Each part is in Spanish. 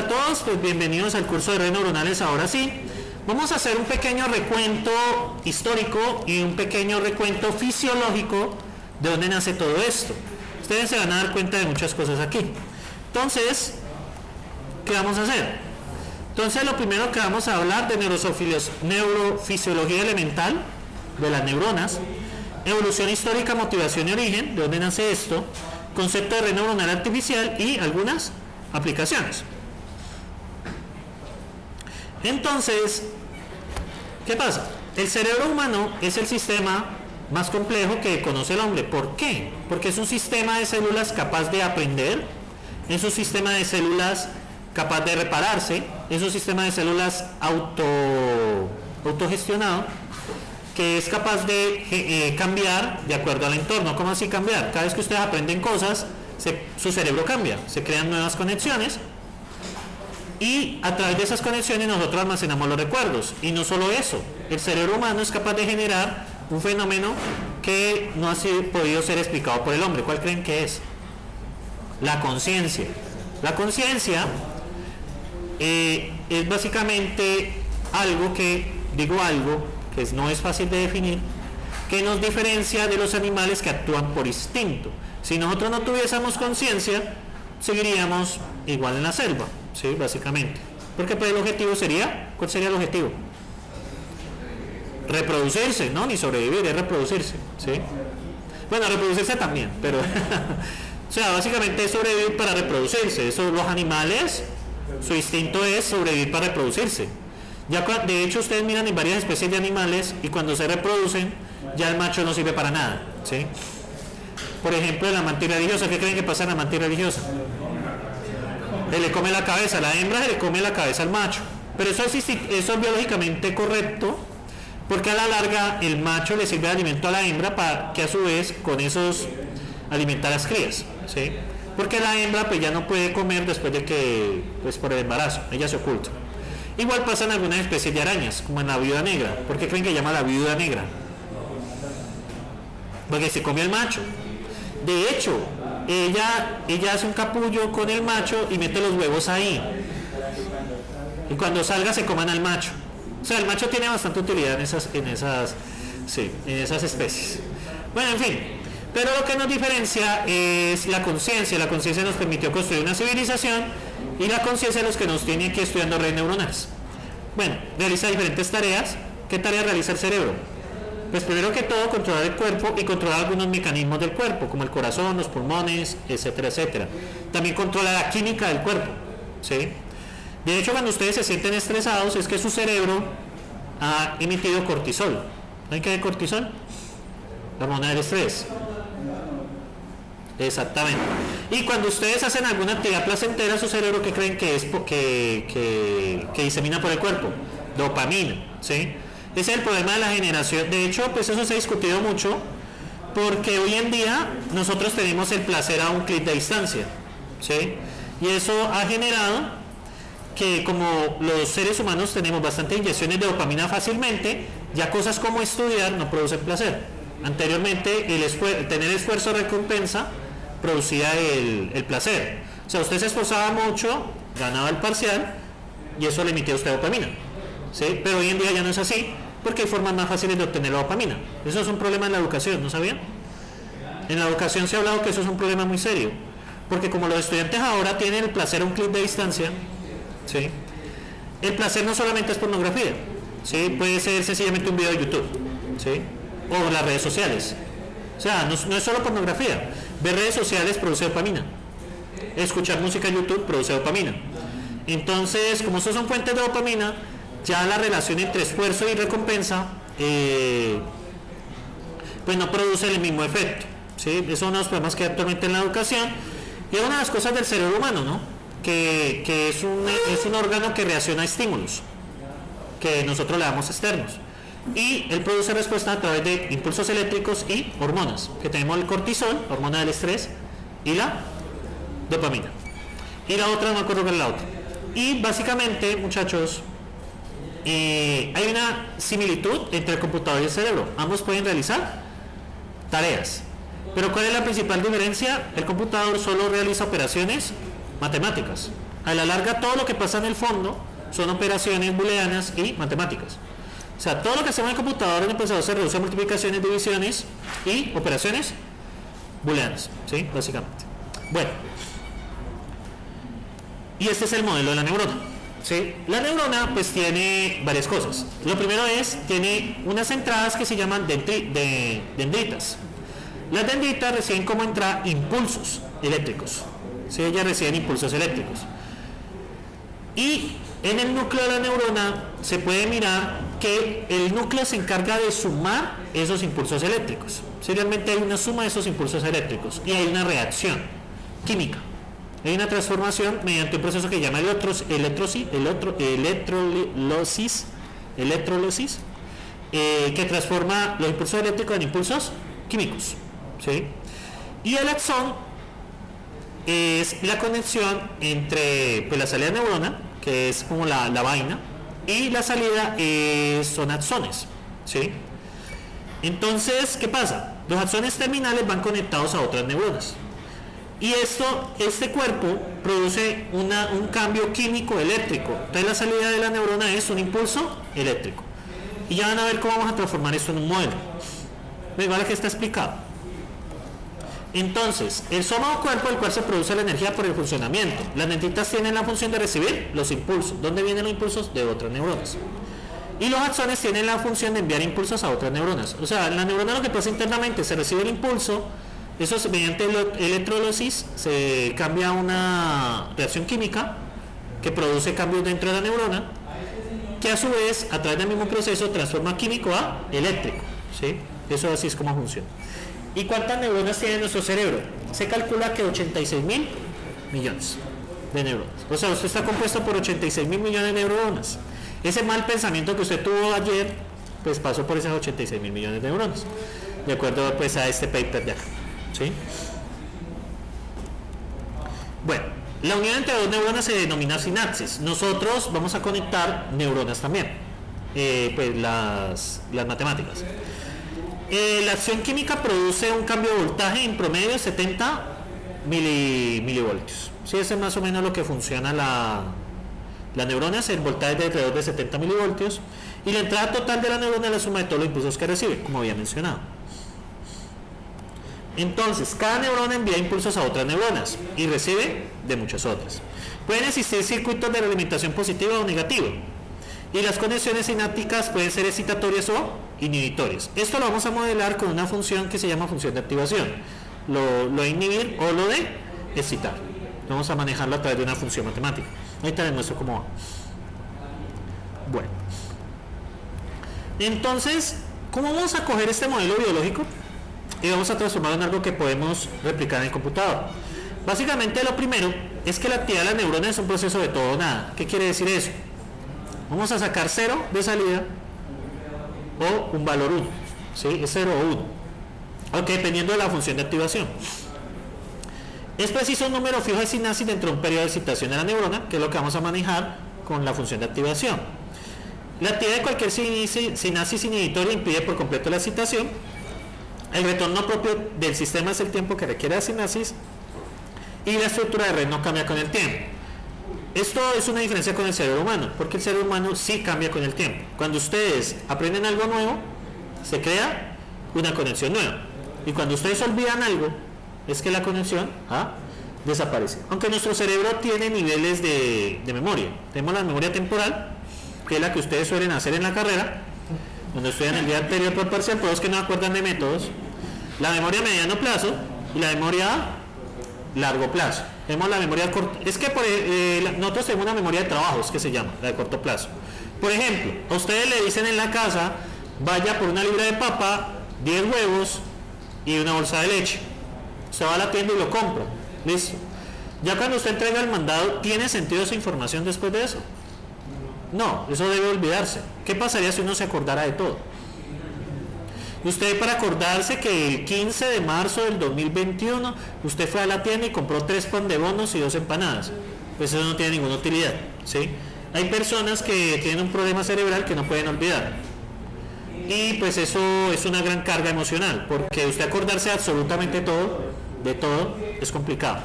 a todos, pues bienvenidos al curso de redes neuronales. Ahora sí, vamos a hacer un pequeño recuento histórico y un pequeño recuento fisiológico de dónde nace todo esto. Ustedes se van a dar cuenta de muchas cosas aquí. Entonces, ¿qué vamos a hacer? Entonces, lo primero que vamos a hablar de neurofisiología elemental de las neuronas, evolución histórica, motivación y origen, de dónde nace esto, concepto de red neuronal artificial y algunas aplicaciones. Entonces, ¿qué pasa? El cerebro humano es el sistema más complejo que conoce el hombre. ¿Por qué? Porque es un sistema de células capaz de aprender, es un sistema de células capaz de repararse, es un sistema de células autogestionado, que es capaz de cambiar de acuerdo al entorno. ¿Cómo así cambiar? Cada vez que ustedes aprenden cosas, su cerebro cambia, se crean nuevas conexiones y a través de esas conexiones nosotros almacenamos los recuerdos. Y no solo eso, el cerebro humano es capaz de generar un fenómeno que no ha podido ser explicado por el hombre. ¿Cuál creen que es? La conciencia. La conciencia es básicamente algo que no es fácil de definir, que nos diferencia de los animales que actúan por instinto. Si nosotros no tuviésemos conciencia, seguiríamos igual en la selva, ¿sí? Básicamente. Porque pues el objetivo sería, ¿cuál sería el objetivo? Reproducirse, ¿no? Ni sobrevivir, es reproducirse, ¿sí? Bueno, reproducirse también, pero o sea, básicamente es sobrevivir para reproducirse. Eso, los animales, su instinto es sobrevivir para reproducirse. Ya, de hecho, ustedes miran en varias especies de animales y cuando se reproducen, ya el macho no sirve para nada, ¿sí? Por ejemplo, en la mantis religiosa, ¿qué creen que pasa en la mantis religiosa? Se le come la cabeza, la hembra se le come la cabeza al macho. Pero eso es biológicamente correcto, porque a la larga el macho le sirve de alimento a la hembra para que a su vez con esos alimenta a las crías, ¿sí? Porque la hembra pues ya no puede comer después de que, pues por el embarazo, ella se oculta. Igual pasa en algunas especies de arañas, como en la viuda negra. ¿Por qué creen que se llama la viuda negra? Porque se come al macho. De hecho, ella hace un capullo con el macho y mete los huevos ahí. Y cuando salga se coman al macho. O sea, el macho tiene bastante utilidad en esas especies. Bueno, en fin. Pero lo que nos diferencia es la conciencia. La conciencia nos permitió construir una civilización y la conciencia es los que nos tiene aquí estudiando redes neuronales. Bueno, realiza diferentes tareas. ¿Qué tarea realiza el cerebro? Pues primero que todo controlar el cuerpo y controlar algunos mecanismos del cuerpo, como el corazón, los pulmones, etcétera, etcétera. También controla la química del cuerpo, ¿sí? De hecho, cuando ustedes se sienten estresados es que su cerebro ha emitido cortisol. ¿Saben qué es cortisol? La hormona del estrés. Exactamente. Y cuando ustedes hacen alguna actividad placentera, su cerebro, ¿qué creen que es que disemina por el cuerpo? Dopamina, ¿sí? Ese es el problema de la generación. De hecho, pues eso se ha discutido mucho, porque hoy en día nosotros tenemos el placer a un clic de distancia, ¿sí? Y eso ha generado que como los seres humanos tenemos bastantes inyecciones de dopamina fácilmente, ya cosas como estudiar no producen placer. Anteriormente, tener esfuerzo recompensa producía el placer. O sea, usted se esforzaba mucho, ganaba el parcial y eso le emitía a usted dopamina, ¿sí? Pero hoy en día ya no es así, porque hay formas más fáciles de obtener la dopamina. Eso es un problema en la educación, ¿no sabían? En la educación se ha hablado que eso es un problema muy serio, porque como los estudiantes ahora tienen el placer a un clic de distancia, ¿sí? El placer no solamente es pornografía, ¿sí? Puede ser sencillamente un video de YouTube, ¿sí? O las redes sociales. O sea, no es solo pornografía. Ver redes sociales produce dopamina. Escuchar música en YouTube produce dopamina. Entonces, como estos son fuentes de dopamina, ya la relación entre esfuerzo y recompensa pues no produce el mismo efecto, ¿sí? Esos son los problemas que hay actualmente en la educación y es una de las cosas del cerebro humano, ¿no? Que es un órgano que reacciona a estímulos que nosotros le damos externos y él produce respuesta a través de impulsos eléctricos y hormonas, que tenemos el cortisol, hormona del estrés, y la dopamina. Y la otra, no me acuerdo cuál es la otra. Y básicamente, muchachos, hay una similitud entre el computador y el cerebro. Ambos pueden realizar tareas. Pero ¿cuál es la principal diferencia? El computador solo realiza operaciones matemáticas. A la larga, todo lo que pasa en el fondo son operaciones booleanas y matemáticas. O sea, todo lo que hacemos en el computador en el procesador se reduce a multiplicaciones, divisiones y operaciones booleanas, ¿sí? Básicamente. Bueno, y este es el modelo de la neurona, ¿sí? La neurona pues tiene varias cosas. Lo primero es, tiene unas entradas que se llaman dendritas. Las dendritas reciben como entrada impulsos eléctricos, ¿sí? Ellas reciben impulsos eléctricos. Y en el núcleo de la neurona se puede mirar que el núcleo se encarga de sumar esos impulsos eléctricos. ¿Sí? Realmente hay una suma de esos impulsos eléctricos y hay una reacción química. Hay una transformación mediante un proceso que se llama electrolisis, que transforma los impulsos eléctricos en impulsos químicos, ¿sí? Y el axón es la conexión entre pues, la salida de neurona, que es como la vaina, y la salida son axones, ¿sí? Entonces, ¿qué pasa? Los axones terminales van conectados a otras neuronas. Y este cuerpo produce un cambio químico eléctrico. Entonces la salida de la neurona es un impulso eléctrico. Y ya van a ver cómo vamos a transformar esto en un modelo. Igual que está explicado. Entonces, el soma o cuerpo del cual se produce la energía por el funcionamiento. Las dendritas tienen la función de recibir los impulsos. ¿Dónde vienen los impulsos? De otras neuronas. Y los axones tienen la función de enviar impulsos a otras neuronas. O sea, en la neurona lo que pasa internamente, se recibe el impulso. Eso mediante electrolisis se cambia a una reacción química que produce cambios dentro de la neurona, que a su vez, a través del mismo proceso, transforma químico a eléctrico, ¿sí? Eso así es como funciona. ¿Y cuántas neuronas tiene nuestro cerebro? Se calcula que 86.000 millones de neuronas. O sea, usted está compuesto por 86.000 millones de neuronas. Ese mal pensamiento que usted tuvo ayer, pues pasó por esas 86.000 millones de neuronas, de acuerdo pues a este paper de acá. ¿Sí? Bueno, la unión entre dos neuronas se denomina sinapsis. Nosotros vamos a conectar neuronas también, pues las matemáticas. La acción química produce un cambio de voltaje en promedio de 70 milivoltios. Sí, ese es más o menos lo que funciona la neurona, el voltaje de alrededor de 70 milivoltios, y la entrada total de la neurona es la suma de todos los impulsos que recibe, como había mencionado. Entonces, cada neurona envía impulsos a otras neuronas y recibe de muchas otras. Pueden existir circuitos de realimentación positiva o negativa, y las conexiones sinápticas pueden ser excitatorias o inhibitorias. Esto lo vamos a modelar con una función que se llama función de activación, lo de inhibir o lo de excitar. Vamos a manejarlo a través de una función matemática. Ahorita les muestro cómo va. Bueno, entonces, ¿cómo vamos a coger este modelo biológico y vamos a transformarlo en algo que podemos replicar en el computador? Básicamente lo primero es que la actividad de la neurona es un proceso de todo o nada. ¿Qué quiere decir eso? Vamos a sacar 0 de salida o un valor 1, ¿sí? Es 0 o 1, ok, dependiendo de la función de activación. Es preciso un número fijo de sinapsis dentro de un periodo de excitación de la neurona, que es lo que vamos a manejar con la función de activación. La actividad de cualquier sinapsis inhibitoria impide por completo la excitación. El retorno propio del sistema es el tiempo que requiere la sinapsis, y la estructura de red no cambia con el tiempo. Esto es una diferencia con el cerebro humano, porque el cerebro humano sí cambia con el tiempo. Cuando ustedes aprenden algo nuevo, se crea una conexión nueva, y cuando ustedes olvidan algo, es que la conexión desaparece. Aunque nuestro cerebro tiene niveles de memoria. Tenemos la memoria temporal, que es la que ustedes suelen hacer en la carrera, cuando estudian el día anterior por parcial, por los que no acuerdan de métodos. La memoria a mediano plazo y la memoria a largo plazo. Tenemos la memoria corta. Es que nosotros tenemos una memoria de trabajos que se llama, la de corto plazo. Por ejemplo, a ustedes le dicen en la casa, vaya por una libra de papa, 10 huevos y una bolsa de leche. Usted va a la tienda y lo compra. Listo. Ya cuando usted entrega el mandado, ¿tiene sentido esa información después de eso? No, eso debe olvidarse. ¿Qué pasaría si uno se acordara de todo? Usted, para acordarse que el 15 de marzo del 2021 usted fue a la tienda y compró 3 pan de bonos y 2 empanadas, pues eso no tiene ninguna utilidad, ¿sí? Hay personas que tienen un problema cerebral que no pueden olvidar, y pues eso es una gran carga emocional, porque usted acordarse absolutamente todo, de todo, es complicado.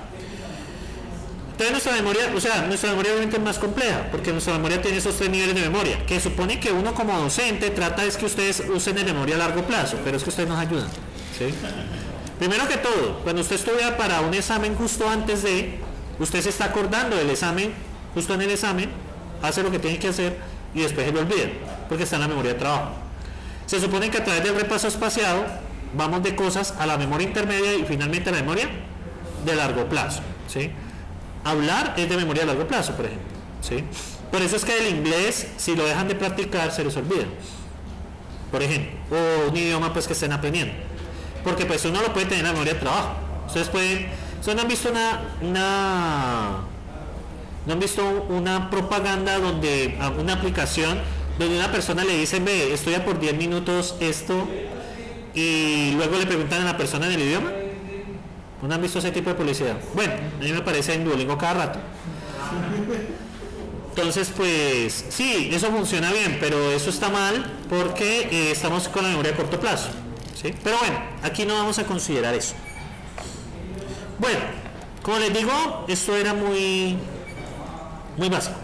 Entonces nuestra memoria, o sea, nuestra memoria obviamente es más compleja, porque nuestra memoria tiene esos 3 niveles de memoria, que supone que uno como docente trata es que ustedes usen de memoria a largo plazo, pero es que ustedes nos ayudan, ¿sí? Primero que todo, cuando usted estudia para un examen justo antes de, usted se está acordando del examen, justo en el examen, hace lo que tiene que hacer y después se lo olvida, porque está en la memoria de trabajo. Se supone que a través del repaso espaciado vamos de cosas a la memoria intermedia y finalmente a la memoria de largo plazo, ¿sí? Hablar es de memoria a largo plazo, por ejemplo, ¿sí? Por eso es que el inglés, si lo dejan de practicar, se les olvida, por ejemplo, o un idioma pues que estén aprendiendo, porque pues uno lo puede tener en la memoria de trabajo. Ustedes pueden, ¿ustedes no han visto no han visto una propaganda donde una aplicación donde una persona le dice, ve, estudia por 10 minutos esto y luego le preguntan a la persona en el idioma? ¿No han visto ese tipo de publicidad? Bueno, a mí me aparece en Duolingo cada rato. Entonces, pues, sí, eso funciona bien, pero eso está mal porque estamos con la memoria a corto plazo, ¿sí? Pero bueno, aquí no vamos a considerar eso. Bueno, como les digo, esto era muy básico.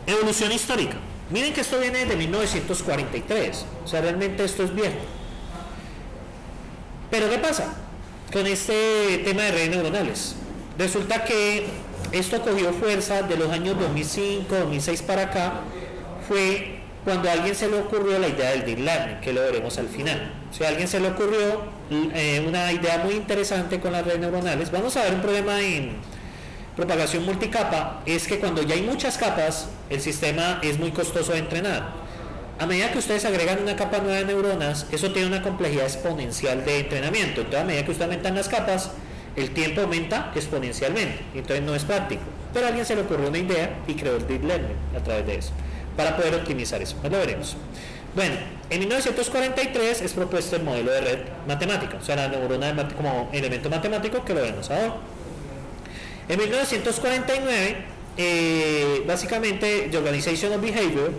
Evolución histórica. Miren que esto viene de 1943, o sea, realmente esto es viejo. Pero ¿qué pasa con este tema de redes neuronales? Resulta que esto cogió fuerza de los años 2005, 2006 para acá, fue cuando a alguien se le ocurrió la idea del deep learning, que lo veremos al final. O sea, a alguien se le ocurrió una idea muy interesante con las redes neuronales. Vamos a ver un problema en propagación multicapa, es que cuando ya hay muchas capas, el sistema es muy costoso de entrenar. A medida que ustedes agregan una capa nueva de neuronas, eso tiene una complejidad exponencial de entrenamiento. Entonces, a medida que ustedes aumentan las capas, el tiempo aumenta exponencialmente. Entonces, no es práctico. Pero a alguien se le ocurrió una idea y creó el deep learning a través de eso, para poder optimizar eso. Pues lo veremos. Bueno, en 1943 es propuesto el modelo de red matemática, o sea, la neurona como elemento matemático, que lo vemos ahora. En 1949, básicamente, The Organization of Behavior,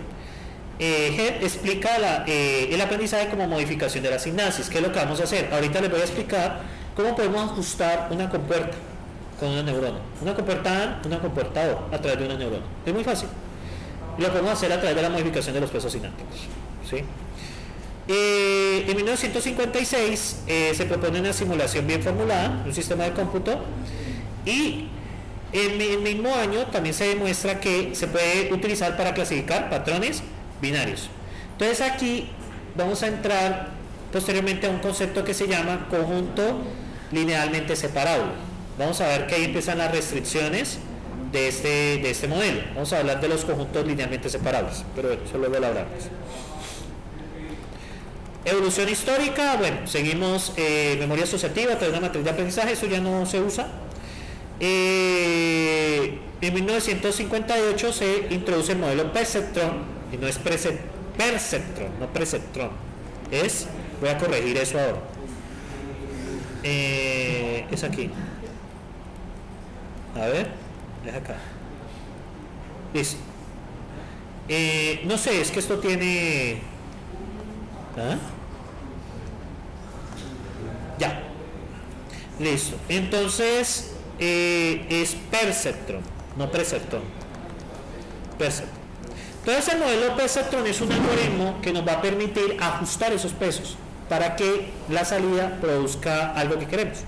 Head explica el aprendizaje como modificación de la sinapsis. ¿Qué es lo que vamos a hacer? Ahorita les voy a explicar cómo podemos ajustar una compuerta con una neurona. Una compuerta AND, una compuerta OR a través de una neurona. Es muy fácil. Lo podemos hacer a través de la modificación de los procesos sinápticos, ¿sí? En 1956 se propone una simulación bien formulada, un sistema de cómputo, y en el mismo año también se demuestra que se puede utilizar para clasificar patrones binarios. Entonces aquí vamos a entrar posteriormente a un concepto que se llama conjunto linealmente separable. Vamos a ver que ahí empiezan las restricciones de este modelo. Vamos a hablar de los conjuntos linealmente separables, pero bueno, eso luego lo hablamos. Evolución histórica, bueno, seguimos memoria asociativa a través de una matriz de aprendizaje, eso ya no se usa. En 1958 se introduce el modelo perceptron, y no es perceptron, no perceptron, voy a corregir eso ahora, es aquí, a ver, es acá, listo. No sé, es que esto tiene, ya, listo, entonces es perceptron, no perceptron, perceptron. Entonces el modelo perceptron es un algoritmo que nos va a permitir ajustar esos pesos para que la salida produzca algo que queremos.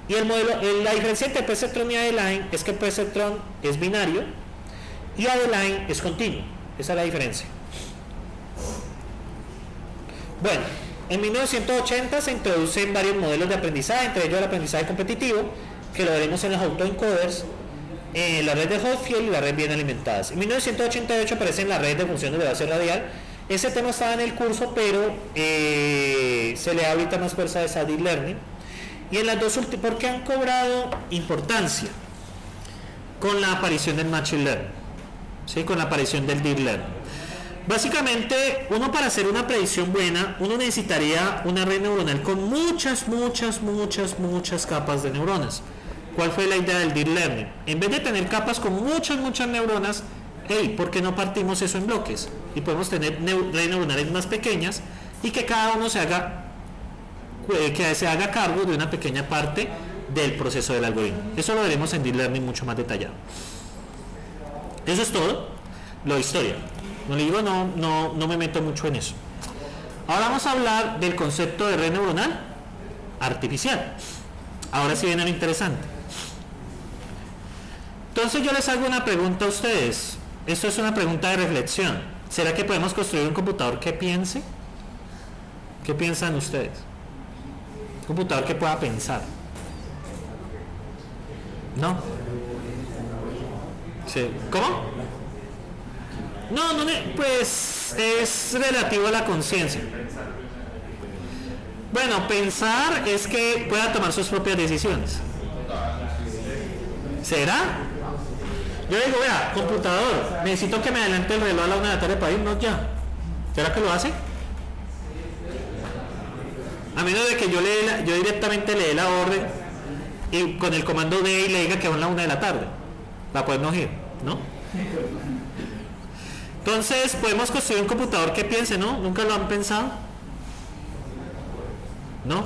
Y el modelo, la diferencia entre perceptron y Adeline es que el perceptron es binario y Adeline es continuo. Esa es la diferencia. Bueno, en 1980 se introducen varios modelos de aprendizaje, entre ellos el aprendizaje competitivo, que lo veremos en los autoencoders, la red de Hochschild y la red bien alimentadas. En 1988 aparecen las redes de funciones de base radial. Ese tema estaba en el curso, pero se le da ahorita más fuerza a esa deep learning. Y en las dos últimas, porque han cobrado importancia con la aparición del machine learning, ¿sí? Con la aparición del deep learning. Básicamente, uno para hacer una predicción buena, uno necesitaría una red neuronal con muchas capas de neuronas. ¿Cuál fue la idea del deep learning? En vez de tener capas con muchas neuronas, ¿por qué no partimos eso en bloques? Y podemos tener redes neuronales más pequeñas y que cada uno se haga cargo de una pequeña parte del proceso del algoritmo. Eso lo veremos en Deep Learning mucho más detallado. Eso es todo lo de historia. No le digo, no me meto mucho en eso. Ahora vamos a hablar del concepto de red neuronal artificial. Ahora sí viene lo interesante. Entonces yo les hago una pregunta a ustedes. Esto es una pregunta de reflexión. ¿Será que podemos construir un computador que piense? ¿Qué piensan ustedes? Un computador que pueda pensar. ¿No? Sí. ¿Cómo? No, pues es relativo a la conciencia. Bueno, pensar es que pueda tomar sus propias decisiones. ¿Será? Yo digo, vea, computador, necesito que me adelante el reloj a la 1 de la tarde para irnos ya. ¿Será que lo hace? A menos de que yo directamente le dé la orden y con el comando D y le diga que van a la 1 de la tarde para podernos ir, ¿no? Entonces podemos construir un computador que piense, ¿no? ¿Nunca lo han pensado? ¿No?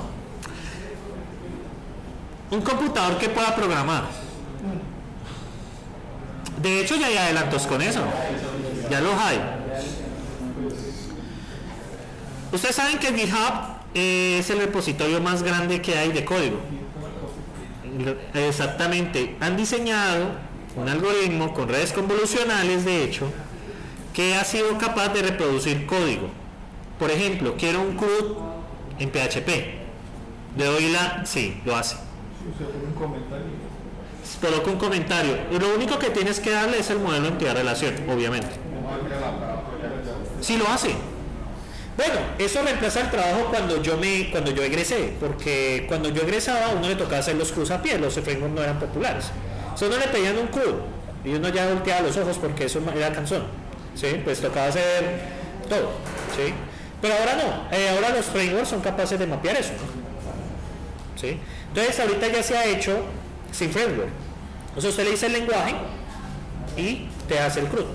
Un computador que pueda programar. De hecho ya hay adelantos con eso. Ya los hay. Ustedes saben que GitHub es el repositorio más grande que hay de código. Exactamente. Han diseñado un algoritmo con redes convolucionales, de hecho, que ha sido capaz de reproducir código. Por ejemplo, quiero un CRUD en PHP. Le doy sí, lo hace. Coloco un comentario. Y lo único que tienes que darle es el modelo de entidad-relación, obviamente. Sí lo hace. Bueno, eso reemplaza el trabajo cuando yo egresé, porque cuando yo egresaba a uno le tocaba hacer los CRUDs a pie, los frameworks no eran populares. Entonces uno le pedían un CRUD y uno ya volteaba los ojos porque eso era cansón. ¿Sí? Pues tocaba hacer todo, ¿sí? Pero ahora no, ahora los frameworks son capaces de mapear eso, ¿no? ¿Sí? Entonces ahorita ya se ha hecho sin framework. Entonces usted le dice el lenguaje y te hace el CRUD.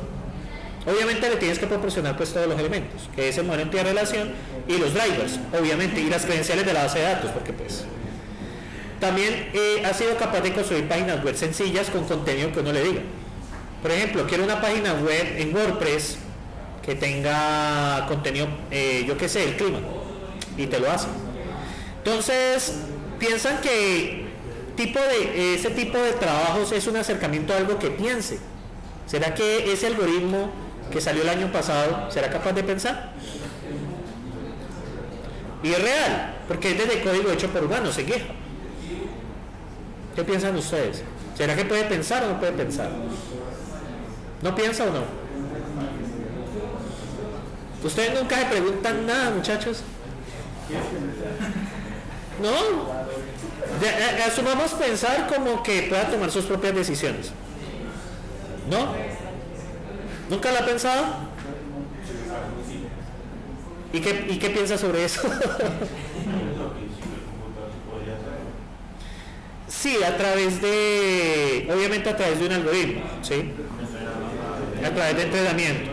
Obviamente le tienes que proporcionar pues todos los elementos, que es el modelo de entidad de relación y los drivers, obviamente, y las credenciales de la base de datos, porque pues también ha sido capaz de construir páginas web sencillas con contenido que uno le diga. Por ejemplo, quiero una página web en WordPress que tenga contenido, yo qué sé, el clima, y te lo hace. Entonces, piensan que ese tipo de trabajos es un acercamiento a algo que piense. ¿Será que ese algoritmo que salió el año pasado será capaz de pensar? Y es real, porque es desde código hecho por humanos, se queja. ¿Qué piensan ustedes? ¿Será que puede pensar o no puede pensar? ¿No piensa o no? Ustedes nunca se preguntan nada, muchachos. No. Asumamos pensar como que pueda tomar sus propias decisiones. ¿No? ¿Nunca lo ha pensado? ¿Y qué piensa sobre eso? Sí, obviamente a través de un algoritmo, ¿sí? A través de entrenamiento.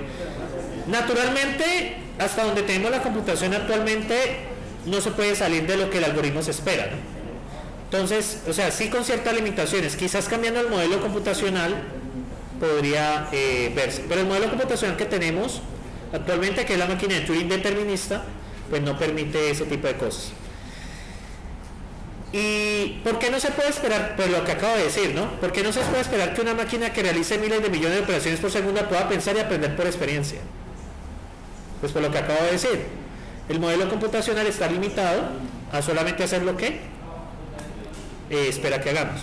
Naturalmente, hasta donde tenemos la computación actualmente, no se puede salir de lo que el algoritmo se espera, ¿no? Entonces, o sea, sí con ciertas limitaciones, quizás cambiando el modelo computacional podría verse, pero el modelo computacional que tenemos actualmente, que es la máquina de Turing determinista, pues no permite ese tipo de cosas. ¿Y por qué no se puede esperar? Pues lo que acabo de decir, ¿no? ¿Por qué no se puede esperar que una máquina que realice miles de millones de operaciones por segundo pueda pensar y aprender por experiencia? Pues por lo que acabo de decir, el modelo computacional está limitado a solamente hacer lo que espera que hagamos.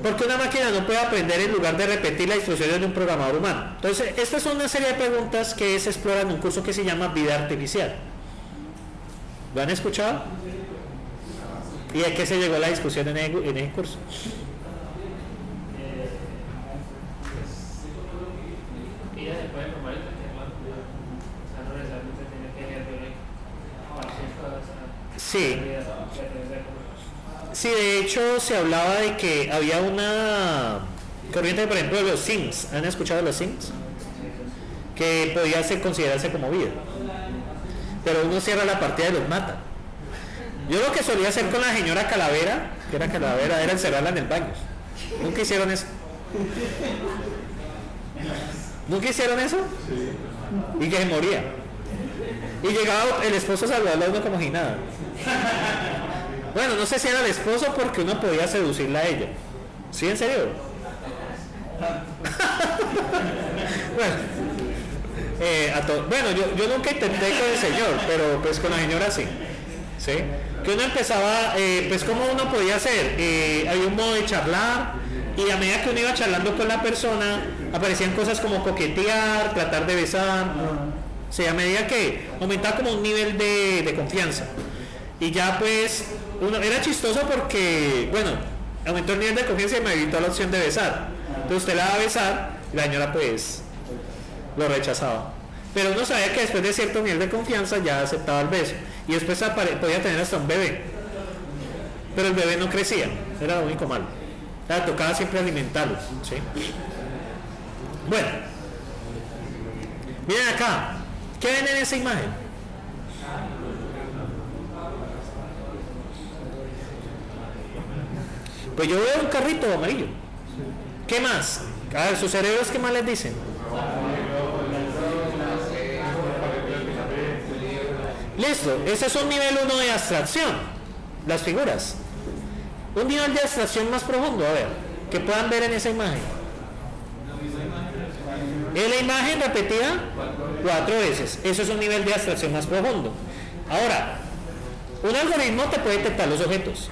Porque una máquina no puede aprender en lugar de repetir las instrucciones de un programador humano. Entonces, estas son una serie de preguntas que se exploran en un curso que se llama Vida Artificial. ¿Lo han escuchado? ¿Y a qué se llegó la discusión en ese curso? Sí. Sí, de hecho se hablaba de que había una corriente, por ejemplo, de los Sims. ¿Han escuchado de los Sims? Que podía considerarse como vida. Pero uno cierra la partida y los mata. Yo lo que solía hacer con la señora Calavera que era calavera, era encerrarla en el baño. ¿Nunca hicieron eso? ¿Nunca hicieron eso? Sí. Y que se moría. Y llegaba el esposo a saludarlo a uno como si nada. Bueno, no sé si era el esposo porque uno podía seducirla a ella. ¿Sí, en serio? Bueno, yo nunca intenté con el señor, pero pues con la señora sí. ¿Sí? Que uno empezaba, pues como uno podía hacer, había un modo de charlar y a medida que uno iba charlando con la persona aparecían cosas como coquetear, tratar de besar, o sea, a medida que aumentaba como un nivel de confianza y ya pues uno era chistoso porque, bueno, aumentó el nivel de confianza y me evitó la opción de besar, entonces usted la va a besar y la señora pues lo rechazaba. Pero uno sabía que después de cierto nivel de confianza ya aceptaba el beso. Y después podía tener hasta un bebé. Pero el bebé no crecía. Era lo único malo. O sea, tocaba siempre alimentarlo. ¿Sí? Bueno. Miren acá. ¿Qué ven en esa imagen? Pues yo veo un carrito amarillo. ¿Qué más? A ver, sus cerebros, ¿qué más les dicen? Listo, ese es un nivel 1 de abstracción, las figuras. Un nivel de abstracción más profundo, a ver, que puedan ver en esa imagen. Es la imagen repetida 4 veces, eso es un nivel de abstracción más profundo. Ahora, un algoritmo te puede detectar los objetos,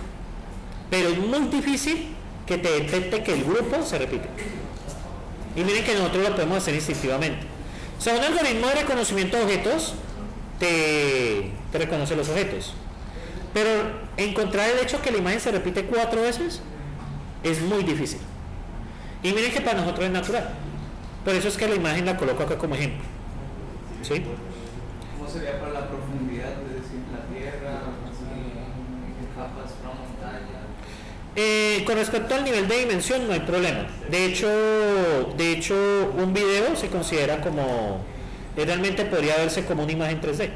pero es muy difícil que te detecte que el grupo se repite. Y miren que nosotros lo podemos hacer instintivamente. O sea, un algoritmo de reconocimiento de objetos te reconoce los objetos, pero encontrar el hecho que la imagen se repite 4 veces es muy difícil, y miren que para nosotros es natural, por eso es que la imagen la coloco acá como ejemplo. ¿Sí? ¿Cómo sería para la profundidad, es decir, la tierra, en capas, una montaña? Con respecto al nivel de dimensión no hay problema, de hecho un video se considera como realmente podría verse como una imagen 3D,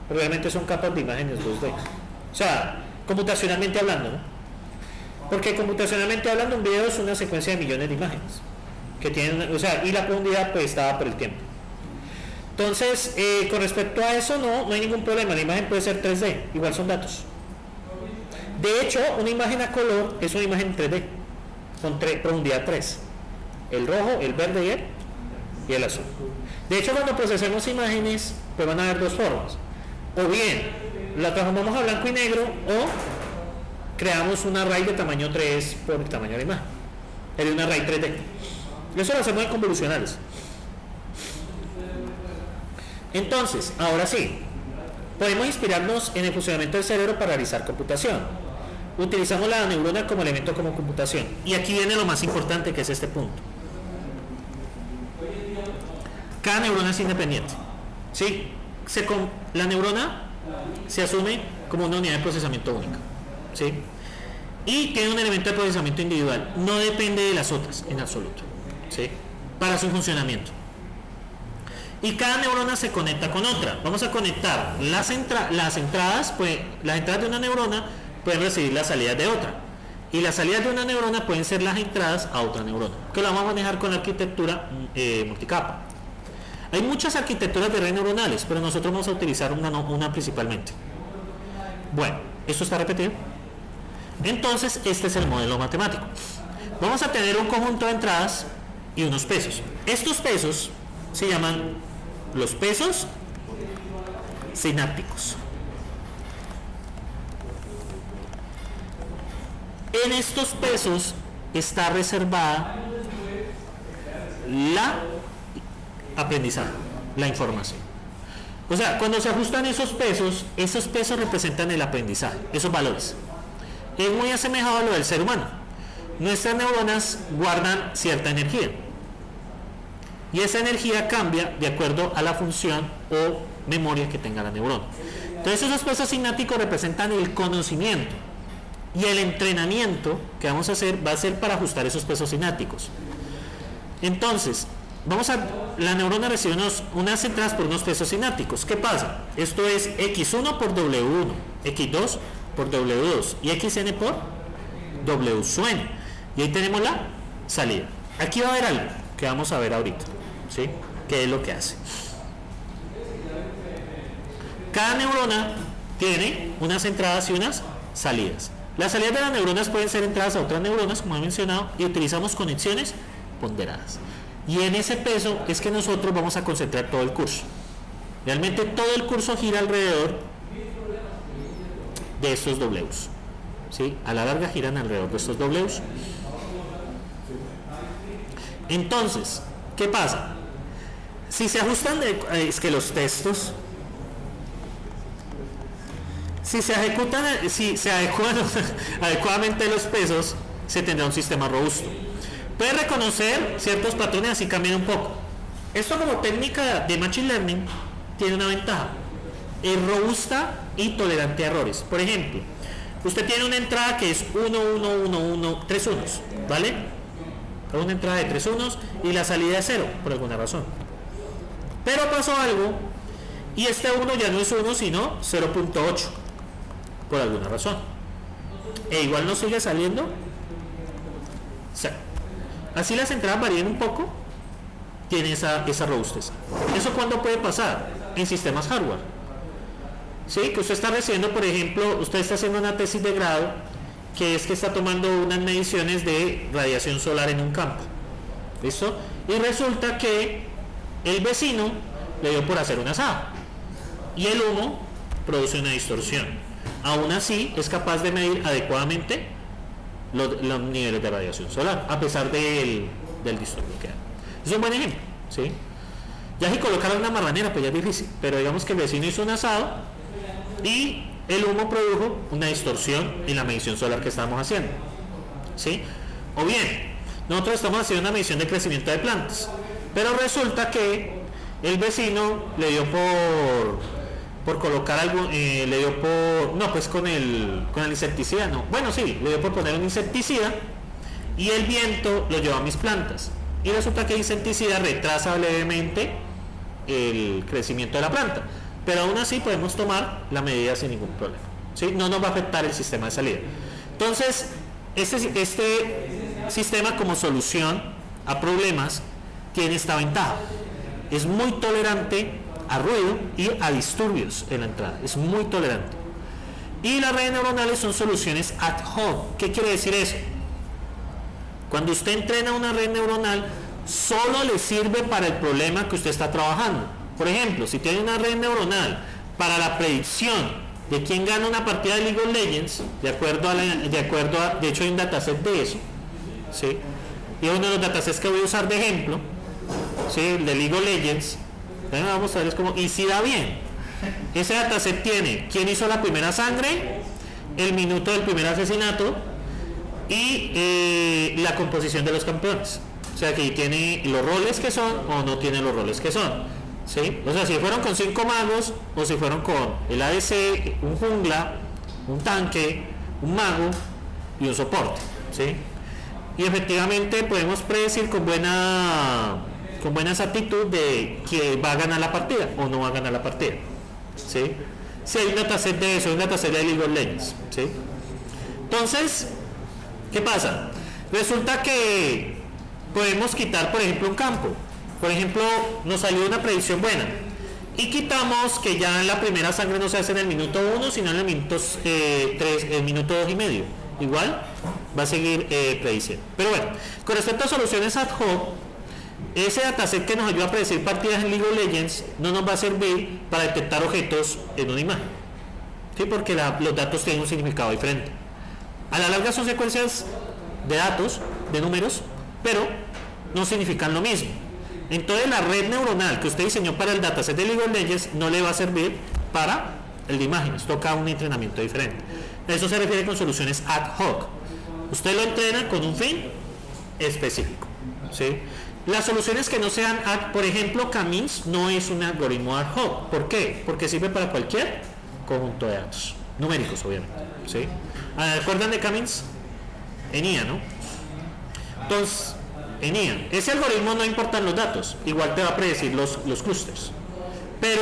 pero realmente son capas de imágenes 2D, o sea, computacionalmente hablando, ¿no? Porque computacionalmente hablando un video es una secuencia de millones de imágenes que tienen, o sea, y la profundidad pues estaba por el tiempo. Entonces, con respecto a eso no hay ningún problema, la imagen puede ser 3D, igual son datos. De hecho, una imagen a color es una imagen 3D con profundidad 3, el rojo, el verde y el azul. De hecho, cuando procesemos imágenes, pues van a haber dos formas. O bien, la transformamos a blanco y negro, o creamos un array de tamaño 3 por el tamaño de la imagen. Es un array 3D. Eso lo hacemos en convolucionales. Entonces, ahora sí, podemos inspirarnos en el funcionamiento del cerebro para realizar computación. Utilizamos la neurona como elemento como computación. Y aquí viene lo más importante, que es este punto. Cada neurona es independiente. ¿Sí? La neurona se asume como una unidad de procesamiento única. ¿Sí? Y tiene un elemento de procesamiento individual. No depende de las otras en absoluto. ¿Sí? Para su funcionamiento. Y cada neurona se conecta con otra. Vamos a conectar las entradas, pues las entradas de una neurona pueden recibir las salidas de otra. Y las salidas de una neurona pueden ser las entradas a otra neurona. Que la vamos a manejar con la arquitectura multicapa. Hay muchas arquitecturas de redes neuronales, pero nosotros vamos a utilizar una principalmente. Bueno, ¿esto está repetido? Entonces, este es el modelo matemático. Vamos a tener un conjunto de entradas y unos pesos. Estos pesos se llaman los pesos sinápticos. En estos pesos está reservada la aprendizaje, la información. O sea, cuando se ajustan esos pesos representan el aprendizaje, esos valores. Es muy asemejado a lo del ser humano. Nuestras neuronas guardan cierta energía y esa energía cambia de acuerdo a la función o memoria que tenga la neurona. Entonces esos pesos sinápticos representan el conocimiento, y el entrenamiento que vamos a hacer va a ser para ajustar esos pesos sinápticos. Entonces la neurona recibe unas entradas por unos pesos sinápticos. ¿Qué pasa? Esto es X1 por W1, X2 por W2 y XN por W sub n. Y ahí tenemos la salida. Aquí va a haber algo que vamos a ver ahorita, ¿sí? ¿Qué es lo que hace? Cada neurona tiene unas entradas y unas salidas. Las salidas de las neuronas pueden ser entradas a otras neuronas, como he mencionado, y utilizamos conexiones ponderadas. Y en ese peso es que nosotros vamos a concentrar todo el curso. Realmente todo el curso gira alrededor de estos Ws, ¿sí? A la larga giran alrededor de estos Ws. Entonces, ¿qué pasa? Si se ajustan, es que los textos, si se ejecutan, si se adecuan adecuadamente los pesos, se tendrá un sistema robusto. Puede reconocer ciertos patrones, así cambian un poco. Esto como técnica de Machine Learning tiene una ventaja. Es robusta y tolerante a errores. Por ejemplo, usted tiene una entrada que es 1, 1, 1, 1, 3 unos, ¿vale? Una entrada de 3 unos y la salida es 0, por alguna razón. Pero pasó algo y este 1 ya no es 1, sino 0.8, por alguna razón. E igual no sigue saliendo 0. Así las entradas varían un poco, tiene esa robustez. ¿Eso cuándo puede pasar? En sistemas hardware. ¿Sí? Que usted está recibiendo, por ejemplo, usted está haciendo una tesis de grado, que es que está tomando unas mediciones de radiación solar en un campo. ¿Listo? Y resulta que el vecino le dio por hacer un asado. Y el humo produce una distorsión. Aún así, es capaz de medir adecuadamente los niveles de radiación solar, a pesar del disturbio que hay. Es un buen ejemplo, ¿sí? Ya si colocar una marranera, pues ya es difícil, pero digamos que el vecino hizo un asado y el humo produjo una distorsión en la medición solar que estábamos haciendo, ¿sí? O bien, nosotros estamos haciendo una medición de crecimiento de plantas, pero resulta que el vecino le dio por colocar algo, le dio por, no, pues con el insecticida, no, bueno, sí, le dio por poner un insecticida y el viento lo llevó a mis plantas y resulta que el insecticida retrasa levemente el crecimiento de la planta, pero aún así podemos tomar la medida sin ningún problema, ¿sí? No nos va a afectar el sistema de salida. Entonces, este sistema como solución a problemas tiene esta ventaja: es muy tolerante a ruido y a disturbios en la entrada, es muy tolerante. Y las redes neuronales son soluciones ad hoc. ¿Qué quiere decir eso? Cuando usted entrena una red neuronal, solo le sirve para el problema que usted está trabajando. Por ejemplo, si tiene una red neuronal para la predicción de quién gana una partida de League of Legends, de hecho hay un dataset de eso, ¿sí? Y uno de los datasets que voy a usar de ejemplo, ¿sí? El de League of Legends. Vamos a ver cómo, y si da bien. Ese dataset tiene quién hizo la primera sangre, el minuto del primer asesinato y la composición de los campeones. O sea, que tiene los roles que son o no tiene los roles que son, ¿sí? O sea, si fueron con 5 magos o si fueron con el ADC, un jungla, un tanque, un mago y un soporte, ¿sí? Y efectivamente podemos predecir con buena exactitud de que va a ganar la partida o no va a ganar la partida, ¿sí? Si hay un dataset de eso, un dataset de League of Legends, ¿sí? Entonces, ¿qué pasa? Resulta que podemos quitar, por ejemplo, un campo. Por ejemplo, nos salió una predicción buena y quitamos que ya en la primera sangre no se hace en el minuto 1, sino en el minuto 3, el minuto 2 y medio. Igual va a seguir prediciendo. Pero bueno, con respecto a soluciones ad hoc, ese dataset que nos ayuda a predecir partidas en League of Legends no nos va a servir para detectar objetos en una imagen, ¿sí? Porque los datos tienen un significado diferente. A la larga son secuencias de datos, de números, pero no significan lo mismo. Entonces la red neuronal que usted diseñó para el dataset de League of Legends no le va a servir para el de imágenes, toca un entrenamiento diferente. Eso se refiere con soluciones ad hoc. Usted lo entrena con un fin específico, ¿sí? Las soluciones que no sean por ejemplo, K-means no es un algoritmo ad hoc. ¿Por qué? Porque sirve para cualquier conjunto de datos, numéricos obviamente, ¿sí? ¿Recuerdan de K-means? En IA, ¿no? Entonces, en IA, ese algoritmo no importan los datos, igual te va a predecir los clústeres, pero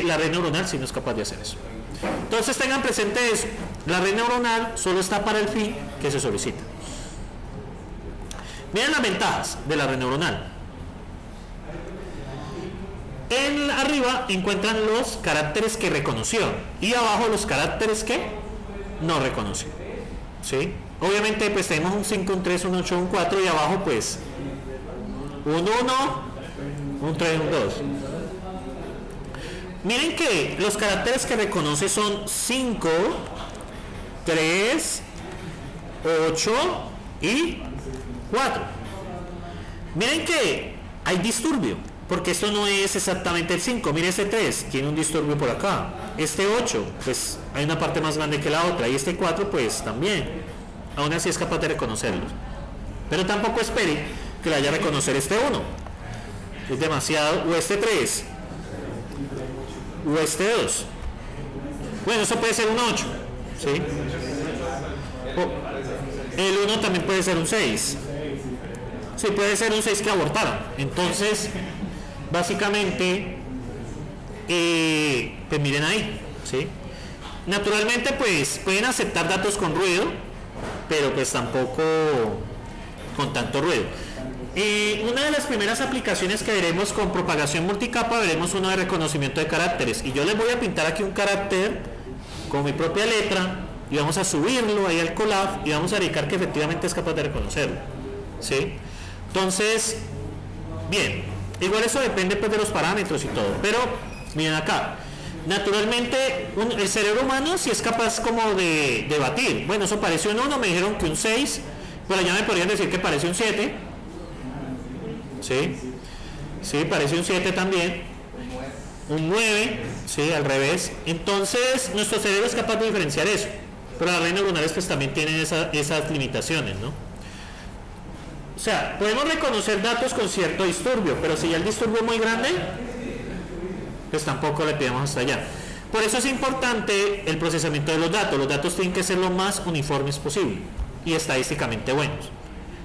la red neuronal sí no es capaz de hacer eso. Entonces tengan presente eso. La red neuronal solo está para el fin que se solicita. Miren las ventajas de la red neuronal. En arriba encuentran los caracteres que reconoció y abajo los caracteres que no reconoció. ¿Sí? Obviamente pues tenemos un 5, un 3, un 8, un 4 y abajo pues un 1, un 3, un 2. Miren que los caracteres que reconoce son 5, 3, 8 y 4. Miren que hay disturbio, porque esto no es exactamente el 5. Miren este 3, tiene un disturbio por acá. Este 8, pues hay una parte más grande que la otra. Y este 4, pues también. Aún así es capaz de reconocerlos. Pero tampoco espere que le haya a reconocer este 1. Es demasiado. O este 3. O este 2. Bueno, eso puede ser un 8. ¿Sí? O el 1 también puede ser un 6. Sí, puede ser un 6 que abortaron. Entonces, básicamente, pues miren ahí, ¿sí? Naturalmente, pues pueden aceptar datos con ruido, pero pues tampoco con tanto ruido. Una de las primeras aplicaciones que veremos con propagación multicapa, veremos uno de reconocimiento de caracteres. Y yo les voy a pintar aquí un carácter con mi propia letra y vamos a subirlo ahí al Colab y vamos a verificar que efectivamente es capaz de reconocerlo, ¿sí? Entonces, bien, igual eso depende pues de los parámetros y todo, pero miren acá, naturalmente el cerebro humano sí es capaz como de batir. Bueno, eso parece un 1, me dijeron que un 6, pero ya me podrían decir que parece un 7, ¿sí? Sí, parece un 7 también, un 9, ¿sí? Al revés. Entonces, nuestro cerebro es capaz de diferenciar eso, pero las redes neuronales pues también tienen esas limitaciones, ¿no? O sea, podemos reconocer datos con cierto disturbio, pero si ya el disturbio es muy grande, pues tampoco le pidamos hasta allá. Por eso es importante el procesamiento de los datos. Los datos tienen que ser lo más uniformes posible y estadísticamente buenos.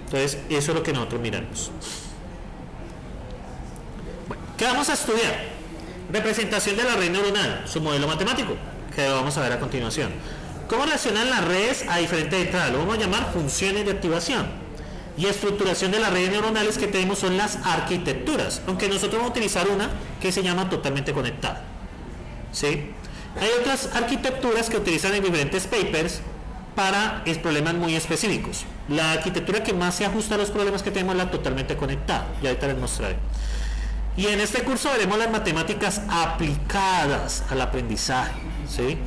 Entonces, eso es lo que nosotros miramos. Bueno, ¿qué vamos a estudiar? Representación de la red neuronal, su modelo matemático, que lo vamos a ver a continuación. ¿Cómo relacionan las redes a diferentes entradas? Lo vamos a llamar funciones de activación. Y estructuración de las redes neuronales que tenemos son las arquitecturas, aunque nosotros vamos a utilizar una que se llama totalmente conectada, ¿sí? Hay otras arquitecturas que utilizan en diferentes papers para problemas muy específicos. La arquitectura que más se ajusta a los problemas que tenemos es la totalmente conectada, y ahorita les mostraré. Y en este curso veremos las matemáticas aplicadas al aprendizaje, ¿sí?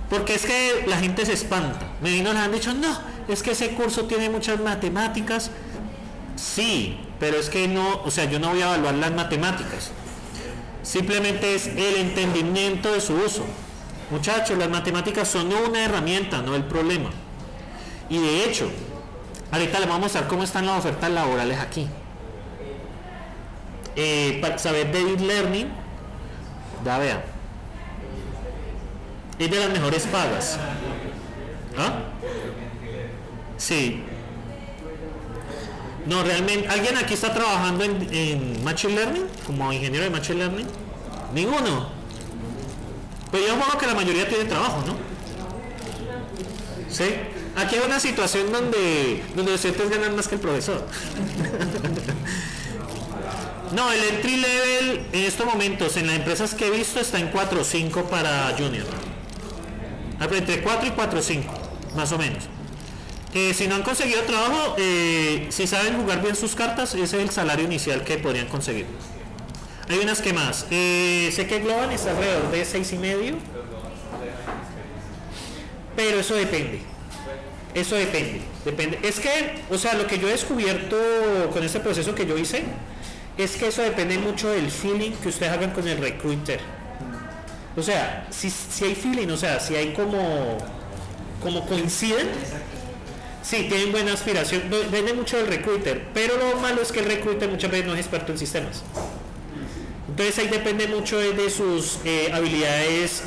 Porque es que la gente se espanta. Me han dicho, no, es que ese curso tiene muchas matemáticas. Sí, pero es que no, o sea, yo no voy a evaluar las matemáticas. Simplemente es el entendimiento de su uso. Muchachos, las matemáticas son una herramienta, no el problema. Y de hecho, ahorita les vamos a mostrar cómo están las ofertas laborales aquí. Para saber de Deep Learning, ya vean, es de las mejores pagas. ¿Ah? Sí. No, realmente, ¿alguien aquí está trabajando en Machine Learning? Como ingeniero de Machine Learning. Ninguno. Pues yo supongo que la mayoría tiene trabajo, ¿no? Sí. Aquí hay una situación donde los estudiantes ganan más que el profesor. No, el entry level en estos momentos en las empresas que he visto está en 4 o 5 para junior. Entre 4 y 4 o 5, más o menos. Si no han conseguido trabajo, si saben jugar bien sus cartas, ese es el salario inicial que podrían conseguir. Hay unas que más. Sé que Global está alrededor de 6,5. Pero eso depende. Eso depende. Es que, o sea, lo que yo he descubierto con este proceso que yo hice, es que eso depende mucho del feeling que ustedes hagan con el recruiter. O sea, si hay feeling, o sea, si hay como coinciden, sí, tienen buena aspiración, depende mucho del recruiter, pero lo malo es que el recruiter muchas veces no es experto en sistemas. Entonces ahí depende mucho de sus habilidades,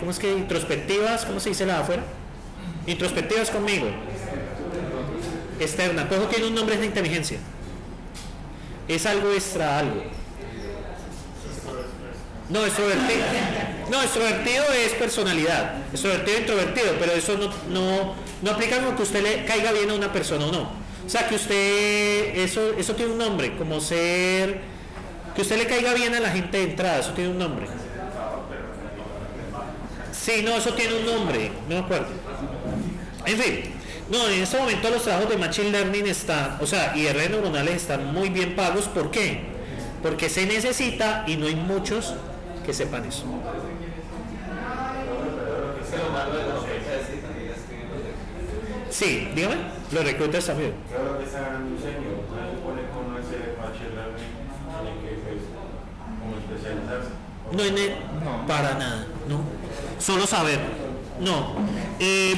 ¿cómo es que? Introspectivas, ¿cómo se dice la de afuera? Introspectivas conmigo. Externa, todo tiene un nombre, es de inteligencia. Es algo extra algo. No, extrovertido. No, extrovertido es personalidad, extrovertido e introvertido, pero eso no aplica como que usted le caiga bien a una persona o no. O sea, que usted, eso tiene un nombre, como ser, que usted le caiga bien a la gente de entrada, eso tiene un nombre. Sí, no, eso tiene un nombre, no me acuerdo. En fin, no, en este momento los trabajos de Machine Learning están, o sea, y de redes neuronales están muy bien pagos, ¿por qué? Porque se necesita y no hay muchos que sepan eso. Sí, dígame, los reclutas también. Claro que está ganando un señor, no se supone que uno es el Machine Learning, tiene que pues, como especializarse. No, para nada, no. Solo saber. No.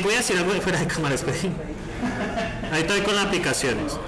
Voy a decir algo de fuera de cámara, esperen. Ahí estoy con las aplicaciones.